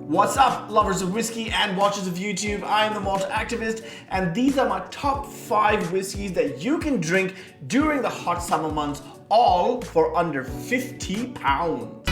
What's up, lovers of whiskey and watchers of YouTube? I am the Malt activist, and these are my top 5 whiskeys that you can drink during the hot summer months, all for under £50.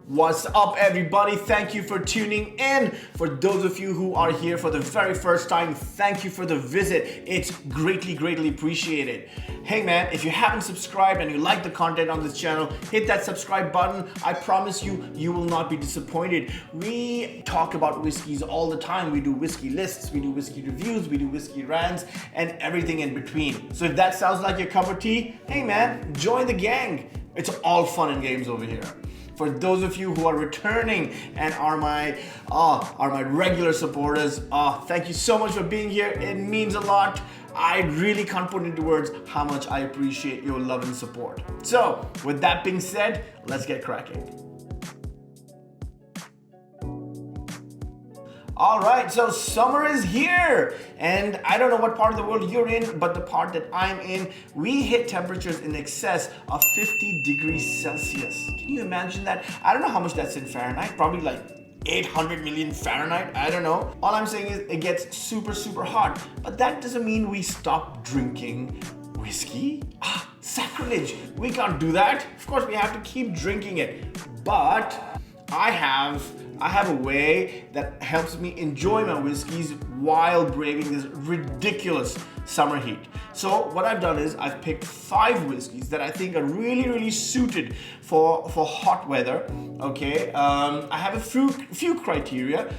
What's up, everybody? Thank you for tuning in. For those of you who are here for the very first time, thank you for the visit. It's greatly appreciated. Hey man, if you haven't subscribed and you like the content on this channel, hit that subscribe button. I promise you, you will not be disappointed. We talk about whiskeys all the time. We do whiskey lists, we do whiskey reviews, we do whiskey rants, and everything in between. So if that sounds like your cup of tea, hey man, join the gang. It's all fun and games over here. For those of you who are returning and are my regular supporters, thank you so much for being here. It means a lot. I really can't put into words how much I appreciate your love and support. So, with that being said, let's get cracking. All right, so summer is here, and I don't know what part of the world you're in, but the part that I'm in, we hit temperatures in excess of 50 degrees Celsius. Can you imagine that? I don't know how much that's in Fahrenheit, probably like 800 million Fahrenheit, I don't know. All I'm saying is it gets super hot, but that doesn't mean we stop drinking whiskey. Sacrilege, we can't do that. Of course, we have to keep drinking it, but I have a way that helps me enjoy my whiskeys while braving this ridiculous summer heat. So what I've done is I've picked 5 whiskeys that I think are really suited for hot weather. Okay, I have a few criteria.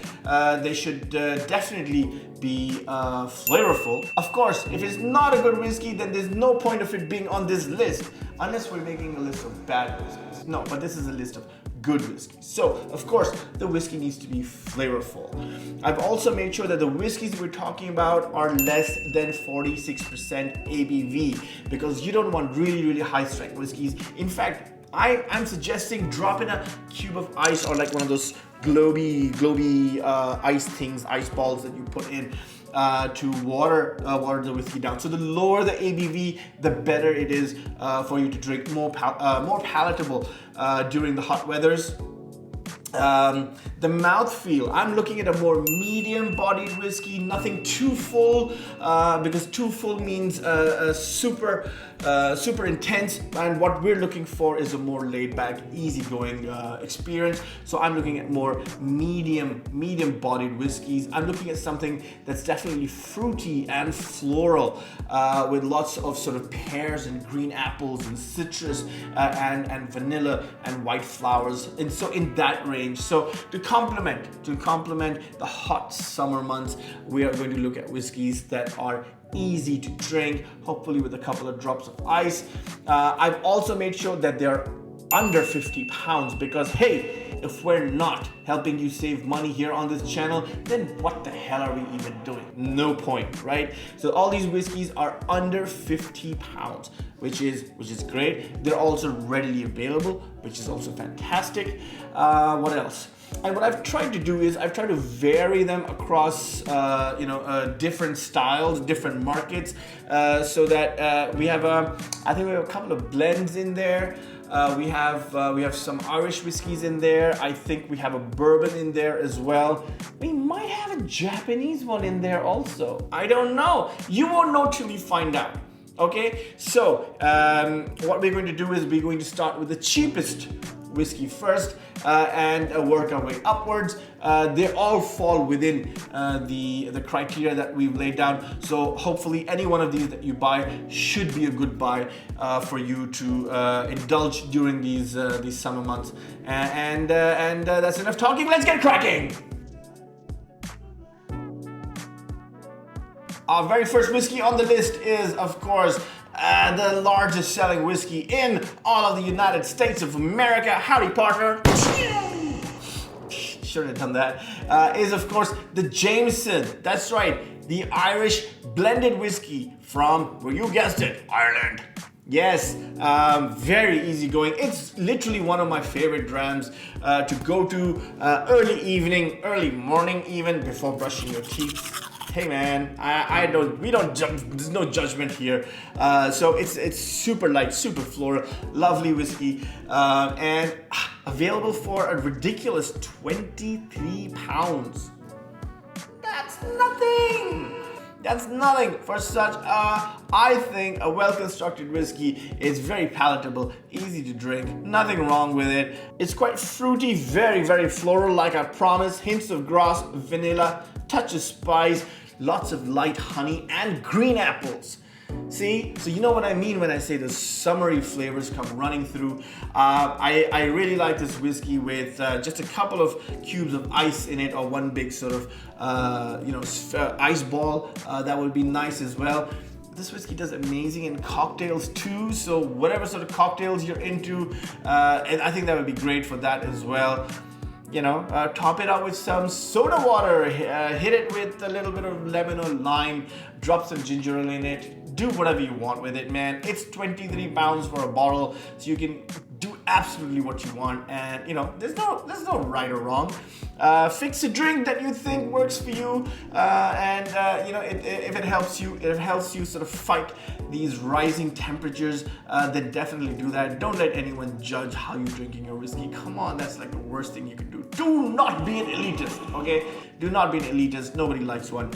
They should definitely be flavorful. Of course, if it's not a good whiskey, then there's no point of it being on this list, unless we're making a list of bad whiskeys. No, but this is a list of good whiskey. So, of course, the whiskey needs to be flavorful. I've also made sure that the whiskeys we're talking about are less than 46% ABV, because you don't want really high strength whiskeys. In fact, I'm suggesting dropping a cube of ice or like one of those globy ice things, ice balls that you put in to water the whiskey down. So the lower the ABV, the better it is for you to drink, more palatable during the hot weathers. The mouthfeel, I'm looking at a more medium-bodied whiskey, nothing too full, because too full means super intense, and what we're looking for is a more laid-back, easygoing experience. So I'm looking at more medium-bodied whiskeys. I'm looking at something that's definitely fruity and floral, with lots of sort of pears and green apples and citrus and vanilla and white flowers, and so in that range. So to complement the hot summer months, we are going to look at whiskeys that are easy to drink, hopefully with a couple of drops of ice. I've also made sure that they're under £50, because hey, if we're not helping you save money here on this channel, then what the hell are we even doing? No point, right? So all these whiskeys are under £50, which is great. They're also readily available, which is also fantastic. What else? And what I've tried to do is I've tried to vary them across different styles, different markets, so that we have I think we have a couple of blends in there. We have some Irish whiskeys in there. I think we have a bourbon in there as well. We might have a Japanese one in there also. I don't know. You won't know till you find out. Okay, so what we're going to do is we're going to start with the cheapest whiskey first and work our way upwards. They all fall within the criteria that we've laid down. So hopefully any one of these that you buy should be a good buy for you to indulge during these summer months. And that's enough talking. Let's get cracking. Our very first whiskey on the list is, of course, the largest selling whiskey in all of the United States of America. Howdy, partner. Should have done that. Is, of course, the Jameson. That's right, the Irish blended whiskey from, well, you guessed it, Ireland. Yes, very easygoing. It's literally one of my favorite drams to go to early evening, early morning, even before brushing your teeth. Hey man, we don't judge. There's no judgment here. So it's super light, super floral, lovely whiskey, and available for a ridiculous 23 pounds. That's nothing. That's nothing for such I think a well-constructed whiskey. Is very palatable, easy to drink, nothing wrong with it. It's quite fruity, very, very floral, like I promised. Hints of grass, vanilla, touch of spice, lots of light honey, and green apples. See, so you know what I mean when I say the summery flavors come running through. I really like this whiskey with just a couple of cubes of ice in it, or one big sort of ice ball. That would be nice as well. This whiskey does amazing in cocktails too, so whatever sort of cocktails you're into, and I think that would be great for that as well. You know, top it up with some soda water, hit it with a little bit of lemon or lime, drop some ginger ale in it, do whatever you want with it, man. It's 23 pounds for a bottle, so you can do absolutely what you want, and you know, there's no right or wrong. Fix a drink that you think works for you, and you know, if it helps you sort of fight these rising temperatures, then definitely do that. Don't let anyone judge how you're drinking your whiskey. Come on, that's like the worst thing you can do. Do not be an elitist, okay? Do not be an elitist. Nobody likes one.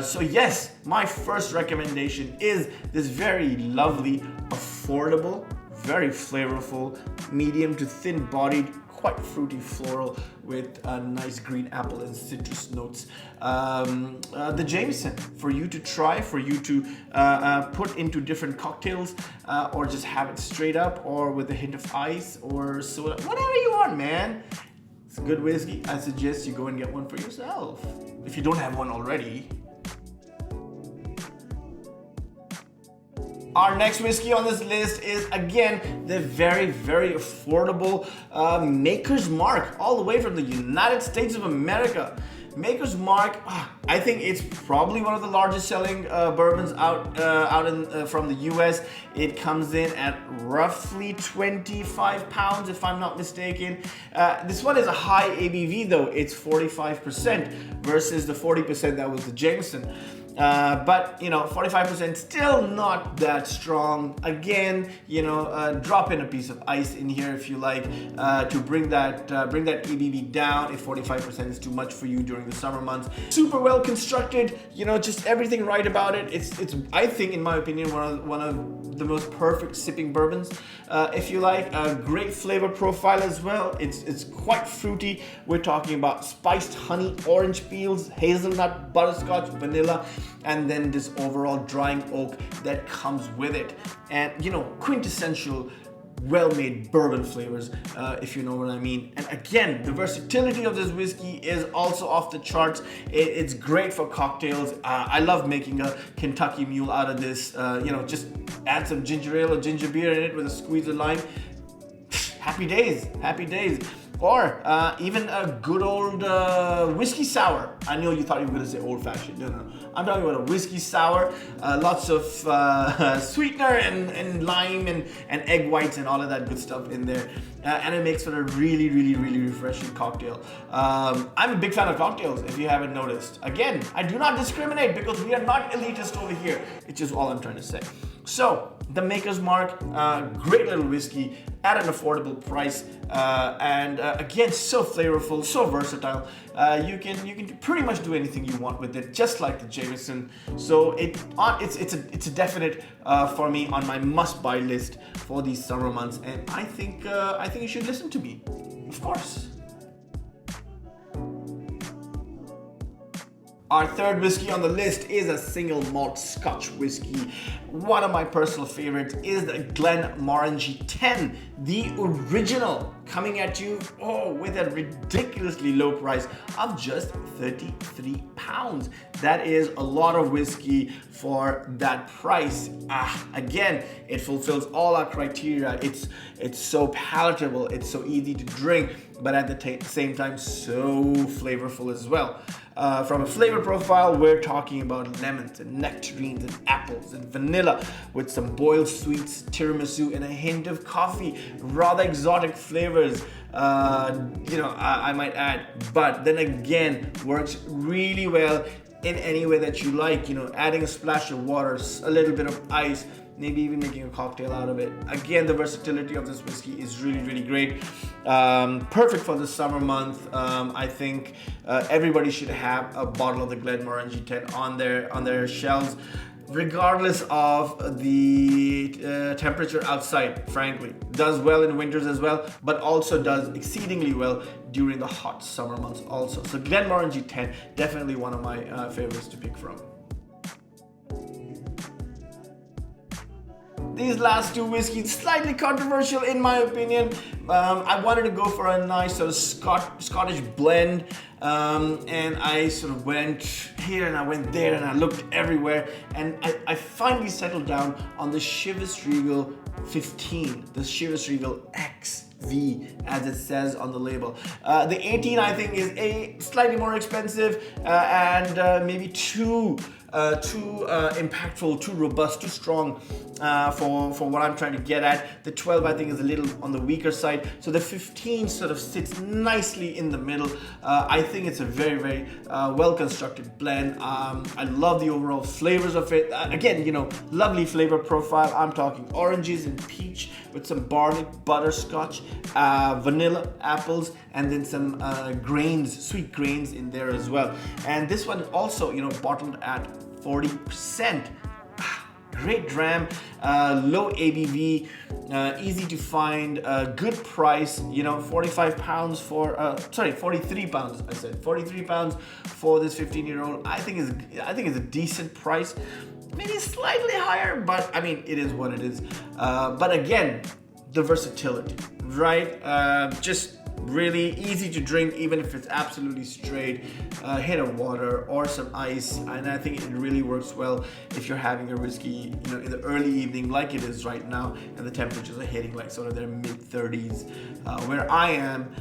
So yes, my first recommendation is this very lovely, affordable, very flavorful, medium to thin bodied, quite fruity floral with a nice green apple and citrus notes. The Jameson, for you to try, for you to put into different cocktails, or just have it straight up, or with a hint of ice or soda, whatever you want, man. It's a good whiskey. I suggest you go and get one for yourself if you don't have one already. Our next whiskey on this list is, again, the very, very affordable Maker's Mark, all the way from the United States of America. Maker's Mark, I think it's probably one of the largest selling bourbons from the US. It comes in at roughly 25 pounds, if I'm not mistaken. This one is a high ABV though. It's 45% versus the 40% that was the Jameson. But you know, 45% still not that strong. Again, you know, drop in a piece of ice in here if you like, to bring that ABV down if 45% is too much for you during the summer months. Super well constructed, you know, just everything right about it. It's I think, in my opinion, one of the most perfect sipping bourbons. If you like, a great flavor profile as well. It's quite fruity. We're talking about spiced honey, orange peels, hazelnut, butterscotch, vanilla, and then this overall drying oak that comes with it. And you know, quintessential well-made bourbon flavors, if you know what I mean. And again, the versatility of this whiskey is also off the charts. It's great for cocktails. I love making a Kentucky Mule out of this. You know, just add some ginger ale or ginger beer in it with a squeeze of lime. Happy days, happy days. Or even a good old whiskey sour. I know you thought you were gonna say old fashioned. No. I'm talking about a whiskey sour. Lots of sweetener and lime and egg whites and all of that good stuff in there. And it makes for a really, really, really refreshing cocktail. I'm a big fan of cocktails, if you haven't noticed. Again, I do not discriminate because we are not elitist over here. It's just all I'm trying to say. So, the Maker's Mark, great little whiskey at an affordable price, and again, so flavorful, so versatile. You can pretty much do anything you want with it, just like the Jameson. So it's a definite for me on my must-buy list for these summer months, and I think you should listen to me, of course. Our third whiskey on the list is a single malt Scotch whiskey. One of my personal favorites is the GLENMORANGIE 10, the original, coming at you with a ridiculously low price of just 33 pounds. That is a lot of whiskey for that price. Again, it fulfills all our criteria. It's so palatable, it's so easy to drink, but at the same time so flavorful as well. From a flavor profile, we're talking about lemons and nectarines and apples and vanilla with some boiled sweets, tiramisu, and a hint of coffee. Rather exotic flavors, I might add. But then again, works really well in any way that you like. Adding a splash of water, a little bit of ice, maybe even making a cocktail out of it. Again, the versatility of this whiskey is really, really great. Perfect for the summer month. I think everybody should have a bottle of the GLENMORANGIE 10 on their shelves, regardless of the temperature outside. Frankly, does well in winters as well, but also does exceedingly well during the hot summer months also. So GLENMORANGIE 10, definitely one of my favorites to pick from. These last two whiskeys, slightly controversial in my opinion. I wanted to go for a nice sort of Scottish blend, and I sort of went here and I went there and I looked everywhere, and I finally settled down on the Chivas Regal 15, the Chivas Regal XV, as it says on the label. The 18 I think is slightly more expensive and maybe too impactful, too robust, too strong for what I'm trying to get at. The 12 I think is a little on the weaker side, so the 15 sort of sits nicely in the middle. I think it's a very, very well constructed blend. I love the overall flavors of it. Again, lovely flavor profile. I'm talking oranges and peach with some barley, butterscotch, vanilla, apples, and then some sweet grains in there as well. And this one also, bottled at 40%. Great dram, low ABV, easy to find, good price. 45 pounds for 43 pounds. I said 43 pounds for this 15-year-old. I think is a decent price. Maybe slightly higher, but I mean it is what it is. But again, the versatility, right? Just really easy to drink, even if it's absolutely straight. Hit of water or some ice, and I think it really works well if you're having a whiskey, in the early evening, like it is right now, and the temperatures are hitting like sort of their mid-30s, where I am.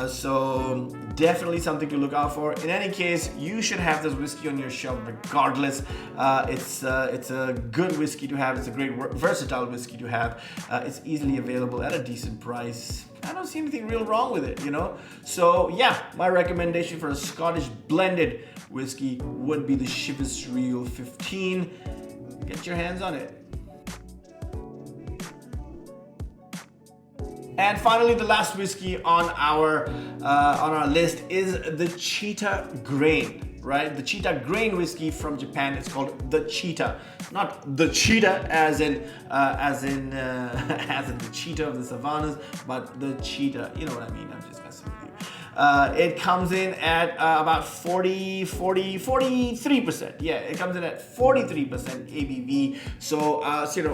So definitely something to look out for. In any case, you should have this whiskey on your shelf regardless. It's a good whiskey to have. It's a great versatile whiskey to have. It's easily available at a decent price. I don't see anything real wrong with it, So yeah, my recommendation for a Scottish blended whiskey would be the Chivas Regal 15. Get your hands on it. And finally, the last whiskey on our list is the CHITA grain. Right, the CHITA grain whiskey from Japan. It's called the CHITA, not the cheetah as in the cheetah of the savannas, but the CHITA. You know what I mean? I'm just messing with you. It comes in at about 43%. Yeah, it comes in at 43% ABV. So,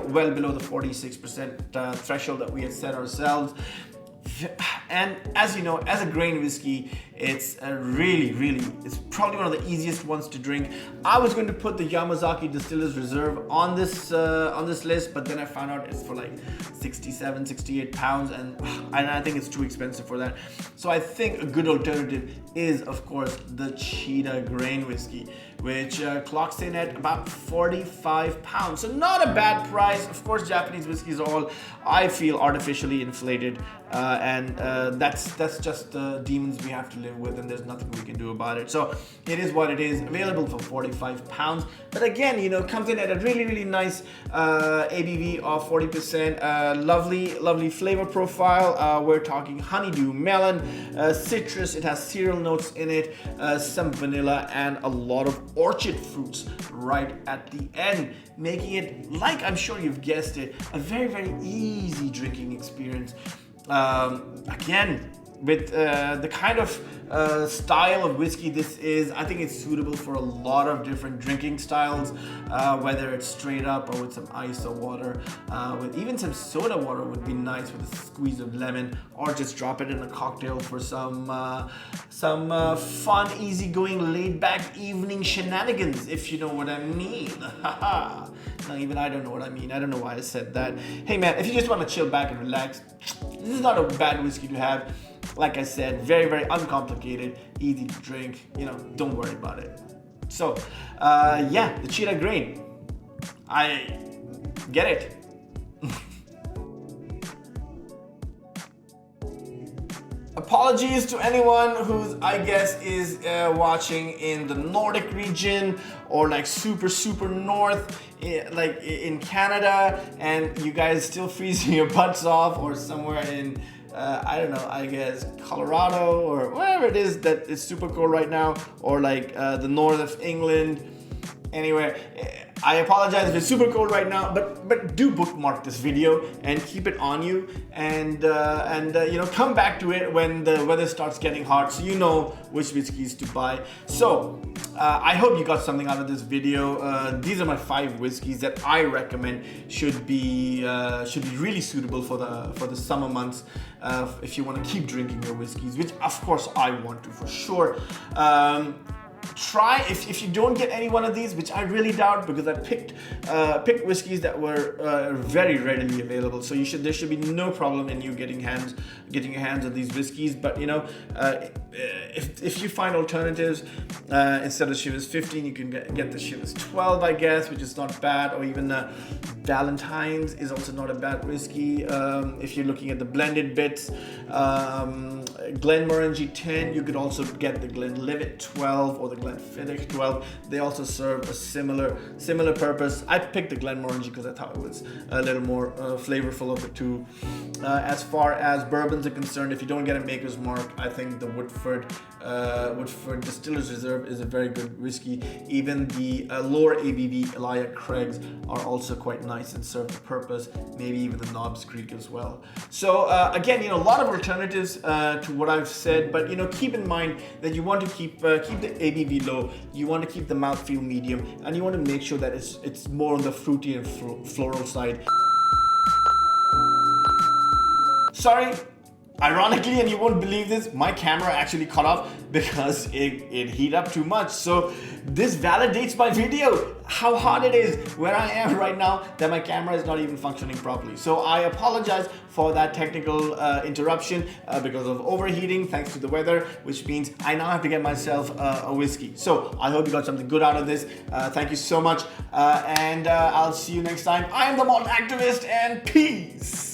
well below the 46% threshold that we had set ourselves. And as you know, as a grain whiskey, it's it's probably one of the easiest ones to drink. I was going to put the Yamazaki Distillers Reserve on this list, but then I found out it's for like 67, 68 pounds, and I think it's too expensive for that. So I think a good alternative is, of course, the CHITA grain whiskey, which clocks in at about 45 pounds. So not a bad price. Of course, Japanese whiskeys are all, I feel, artificially inflated, and that's just the demons we have to live with, and there's nothing we can do about it. So it is what it is. Available for 45 pounds, but again, comes in at a really nice ABV of 40%. Lovely flavor profile. We're talking honeydew, melon, citrus. It has cereal notes in it, some vanilla, and a lot of orchard fruits right at the end, making it, like I'm sure you've guessed it, a very easy drinking experience. Again, with the kind of style of whiskey this is, I think it's suitable for a lot of different drinking styles, whether it's straight up or with some ice or water. With even some soda water would be nice with a squeeze of lemon, or just drop it in a cocktail for some fun, easygoing, laid-back evening shenanigans, if you know what I mean. No, even I don't know what I mean. I don't know why I said that. Hey man, if you just want to chill back and relax, this is not a bad whiskey to have. Like I said, very, very uncomplicated, easy to drink, you know, don't worry about it. So, yeah, the CHITA grain. I get it. Apologies to anyone who's, I guess, is watching in the Nordic region or like super north, like in Canada, and you guys still freezing your butts off, or somewhere in, I don't know, I guess Colorado or wherever it is that it's super cold right now, or like the north of England. Anyway, I apologize if it's super cold right now, but do bookmark this video and keep it on you, and you know, come back to it when the weather starts getting hot, so you know which whiskeys to buy. So I hope you got something out of this video. These are my 5 whiskeys that I recommend should be really suitable for the summer months, if you want to keep drinking your whiskeys, which of course I want to for sure. Try, if you don't get any one of these, which I really doubt, because I picked whiskeys that were very readily available, so there should be no problem in you getting your hands on these whiskeys. But you know, if you find alternatives, instead of Chivas 15, you can get the Chivas 12, I guess, which is not bad, or even Valentine's is also not a bad whiskey. If you're looking at the blended bits, GLENMORANGIE 10, you could also get the Glenlivet 12 or the Glenfiddich 12. They also serve a similar purpose. I picked the GLENMORANGIE because I thought it was a little more flavorful of the two. As far as bourbons are concerned, if you don't get a Maker's Mark, I think the Woodford Distillers Reserve is a very good whiskey. Even the lower ABV Elijah Craig's are also quite nice and serve the purpose. Maybe even the Knobs Creek as well. So again, you know, a lot of alternatives to what I've said, but you know, keep in mind that you want to keep the ABV low, you want to keep the mouthfeel medium, and you want to make sure that it's more on the fruity and floral side. Sorry, ironically, and you won't believe this, my camera actually cut off because it heated up too much. So this validates my video, how hot it is where I am right now, that my camera is not even functioning properly. So I apologize for that technical interruption because of overheating thanks to the weather, which means I now have to get myself a whiskey. So I hope you got something good out of this. Thank you so much, and I'll see you next time. I am the Malt Activist, and peace.